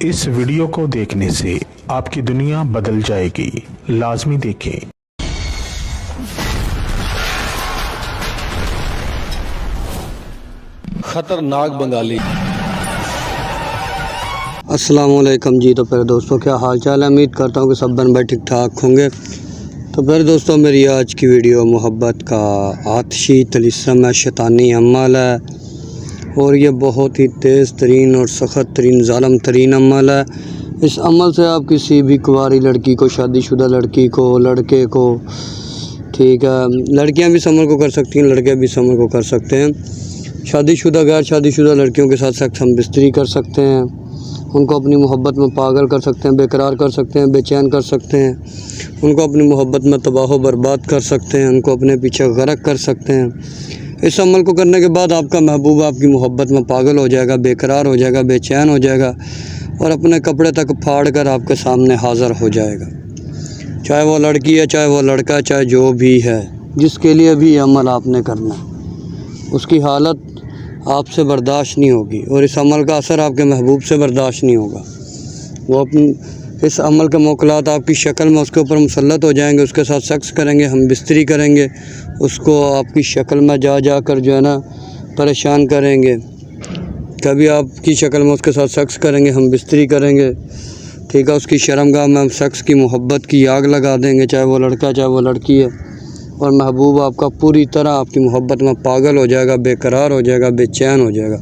اس video کو دیکھنے سے آپ کی دنیا بدل جائے گی، لازمی دیکھیں۔ خطرناک بنگالی۔ السلام علیکم جی۔ تو پھر دوستوں کیا حال چال ہے؟ امید کرتا ہوں کہ سب بن بھائی ٹھیک ٹھاک ہوں گے۔ تو پھر دوستوں میری آج کی ویڈیو محبت کا آتشی طلسم ہے، شیطانی عمل ہے، اور یہ بہت ہی تیز ترین اور سخت ترین ظالم ترین عمل ہے۔ اس عمل سے آپ کسی بھی کنواری لڑکی کو، شادی شدہ لڑکی کو، لڑکے کو، ٹھیک ہے، لڑکیاں بھی سمر کو کر سکتی ہیں، لڑکے بھی سمر کو کر سکتے ہیں۔ شادی شدہ غیر شادی شدہ لڑکیوں کے ساتھ سیکس ہم بستری کر سکتے ہیں، ان کو اپنی محبت میں پاگل کر سکتے ہیں، بے قرار کر سکتے ہیں، بے چین کر سکتے ہیں، ان کو اپنی محبت میں تباہ و برباد کر سکتے ہیں، ان کو اپنے پیچھے غرق کر سکتے ہیں۔ اس عمل کو کرنے کے بعد آپ کا محبوب آپ کی محبت میں پاگل ہو جائے گا، بے قرار ہو جائے گا، بے چین ہو جائے گا، اور اپنے کپڑے تک پھاڑ کر آپ کے سامنے حاضر ہو جائے گا، چاہے وہ لڑکی ہے، چاہے وہ لڑکا ہے، چاہے جو بھی ہے، جس کے لیے بھی یہ عمل آپ نے کرنا ہے، اس کی حالت آپ سے برداشت نہیں ہوگی، اور اس عمل کا اثر آپ کے محبوب سے برداشت نہیں ہوگا۔ وہ اس عمل کے موکلات آپ کی شکل میں اس کے اوپر مسلط ہو جائیں گے، اس کے ساتھ سیکس کریں گے، ہم بستری کریں گے، اس کو آپ کی شکل میں جا جا کر جو ہے نا پریشان کریں گے۔ کبھی آپ کی شکل میں اس کے ساتھ سیکس کریں گے، ہم بستری کریں گے، ٹھیک ہے، اس کی شرمگاہ میں ہم سیکس کی محبت کی آگ لگا دیں گے، چاہے وہ لڑکا ہے چاہے وہ لڑکی ہے، اور محبوب آپ کا پوری طرح آپ کی محبت میں پاگل ہو جائے گا، بے قرار ہو جائے گا، بے چین ہو جائے گا،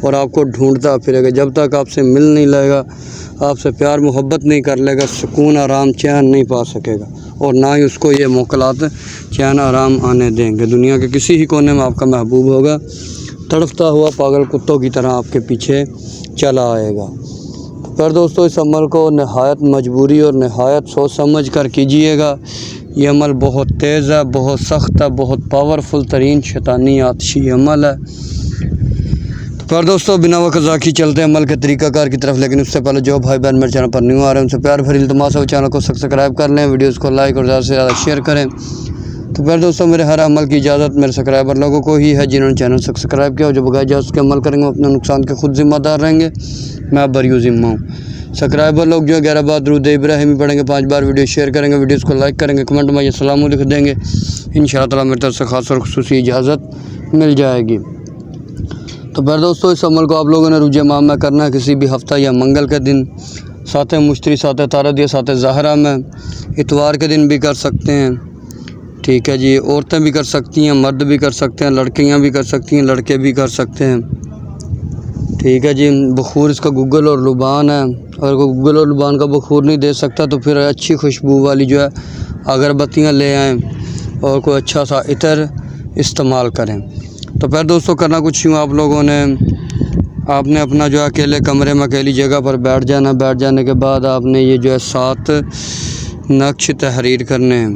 اور آپ کو ڈھونڈتا پھرے گا، جب تک آپ سے مل نہیں لے گا، آپ سے پیار محبت نہیں کر لے گا، سکون آرام چین نہیں پا سکے گا، اور نہ ہی اس کو یہ موکلات چین آرام آنے دیں گے۔ دنیا کے کسی ہی کونے میں آپ کا محبوب ہوگا، تڑپتا ہوا پاگل کتوں کی طرح آپ کے پیچھے چلا آئے گا۔ پھر دوستو اس عمل کو نہایت مجبوری اور نہایت سوچ سمجھ کر کیجئے گا۔ یہ عمل بہت تیز ہے، بہت سخت ہے، بہت پاورفل ترین شیطانی آتشی عمل ہے۔ پھر دوستو بنا وقت ضائع چلتے ہیں عمل کے طریقہ کار کی طرف، لیکن اس سے پہلے جو بھائی بہن میرے چینل پر نیو آ رہے ہیں ان سے پیار بھری التماس ہے وہ چینل کو سبسکرائب کر لیں، ویڈیوز کو لائک اور زیادہ سے زیادہ شیئر کریں۔ تو پھر دوستو میرے ہر عمل کی اجازت میرے سبسکرائبر لوگوں کو ہی ہے، جنہوں نے چینل سبسکرائب کیا، اور جو بغیر اجازت کے عمل کریں گے وہ اپنے نقصان کے خود ذمہ دار رہیں گے، میں بریو ذمہ ہوں۔ سبسکرائبر لوگ جو 11 بار درود ابراہیمی پڑھیں گے، 5 بار ویڈیو شیئر کریں گے، ویڈیوز کو لائک کریں گے، کمنٹ میں السلام لکھ دیں گے، انشاءاللہ تعالیٰ میری طرف سے خاص اور خصوصی اجازت مل جائے گی۔ تو پھر دوستو اس عمل کو آپ لوگوں نے روز ماہ میں کرنا ہے، کسی بھی ہفتہ یا منگل کے دن، ساتھ مشتری، ساتھ تارد یا ساتھ ظاہرہ میں، اتوار کے دن بھی کر سکتے ہیں، ٹھیک ہے جی، عورتیں بھی کر سکتی ہیں، مرد بھی کر سکتے ہیں، لڑکیاں بھی کر سکتی ہیں، لڑکے بھی کر سکتے ہیں، ٹھیک ہے جی۔ بخور اس کا گگل اور لبان ہے، اگر کوئی گگل اور لبان کا بخور نہیں دے سکتا تو پھر اچھی خوشبو والی جو ہے اگربتیاں لے آئیں، اور کوئی اچھا سا عطر استعمال کریں۔ تو پھر دوستو کرنا کچھ یوں، آپ لوگوں نے اپنا جو ہے اکیلے کمرے میں اکیلی جگہ پر بیٹھ جانا، بیٹھ جانے کے بعد آپ نے یہ جو ہے 7 نقش تحریر کرنے ہیں،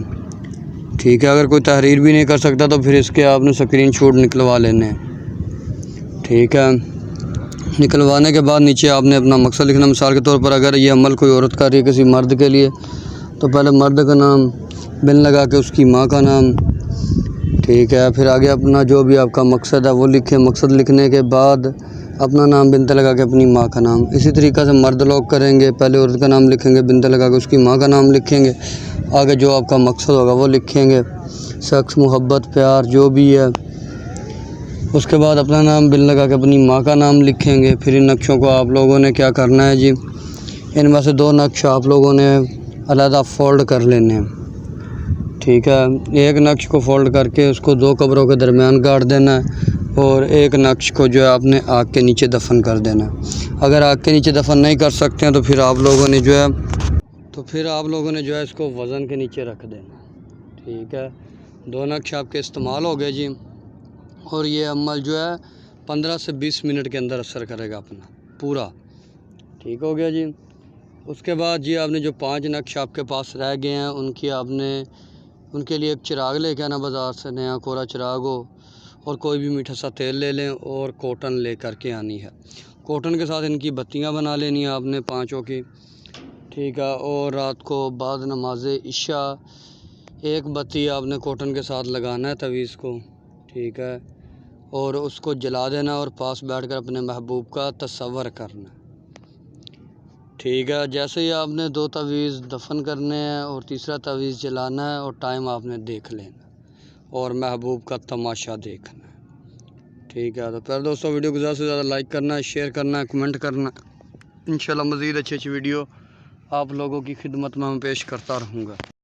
ٹھیک ہے۔ اگر کوئی تحریر بھی نہیں کر سکتا تو پھر اس کے آپ نے اسکرین شاٹ نکلوا لینے ہیں، ٹھیک ہے۔ نکلوانے کے بعد نیچے آپ نے اپنا مقصد لکھنا، مثال کے طور پر اگر یہ عمل کوئی عورت کر رہی ہے کسی مرد کے لیے تو پہلے مرد کا نام، بن لگا کے اس کی ماں کا نام، ٹھیک ہے، پھر آگے اپنا جو بھی آپ کا مقصد ہے وہ لکھیں، مقصد لکھنے کے بعد اپنا نام بنتے لگا کے اپنی ماں کا نام۔ اسی طریقہ سے مرد لوگ کریں گے، پہلے عورت کا نام لکھیں گے، بنتے لگا کے اس کی ماں کا نام لکھیں گے، آگے جو آپ کا مقصد ہوگا وہ لکھیں گے، سیکس، محبت، پیار جو بھی ہے، اس کے بعد اپنا نام بن لگا کے اپنی ماں کا نام لکھیں گے۔ پھر ان نقشوں کو آپ لوگوں نے کیا کرنا ہے جی، ان میں سے 2 نقش آپ لوگوں نے علیحدہ فولڈ کر لینے ہیں، ٹھیک ہے۔ ایک نقش کو فولڈ کر کے اس کو 2 قبروں کے درمیان گاڑ دینا ہے، اور ایک نقش کو جو ہے آپ نے آگ کے نیچے دفن کر دینا ہے۔ اگر آگ کے نیچے دفن نہیں کر سکتے ہیں تو پھر آپ لوگوں نے جو ہے اس کو وزن کے نیچے رکھ دینا، ٹھیک ہے۔ 2 نقش آپ کے استعمال ہو گئے جی، اور یہ عمل جو ہے 15 سے 20 منٹ کے اندر اثر کرے گا اپنا پورا، ٹھیک ہو گیا جی۔ اس کے بعد جی آپ نے جو 5 نقش آپ کے پاس رہ گئے ہیں ان کے لیے ایک چراغ لے کے آنا بازار سے، نیا کوڑا چراغ ہو، اور کوئی بھی میٹھا سا تیل لے لیں، اور کاٹن لے کر کے آنی ہے۔ کاٹن کے ساتھ ان کی بتیاں بنا لینی ہیں آپ نے 5 کی، ٹھیک ہے، اور رات کو بعد نماز عشاء 1 بتی آپ نے کاٹن کے ساتھ لگانا ہے تویز کو، ٹھیک ہے، اور اس کو جلا دینا، اور پاس بیٹھ کر اپنے محبوب کا تصور کرنا، ٹھیک ہے، جیسے ہی آپ نے 2 تعویذ دفن کرنے ہیں اور تیسرا تعویذ جلانا ہے اور ٹائم آپ نے دیکھ لینا اور محبوب کا تماشا دیکھنا ہے۔ ٹھیک ہے، تو پھر دوستوں ویڈیو کو زیادہ سے زیادہ لائک کرنا ہے، شیئر کرنا ہے، کمنٹ کرنا ہے۔ انشاءاللہ مزید اچھی ویڈیو آپ لوگوں کی خدمت میں پیش کرتا رہوں گا۔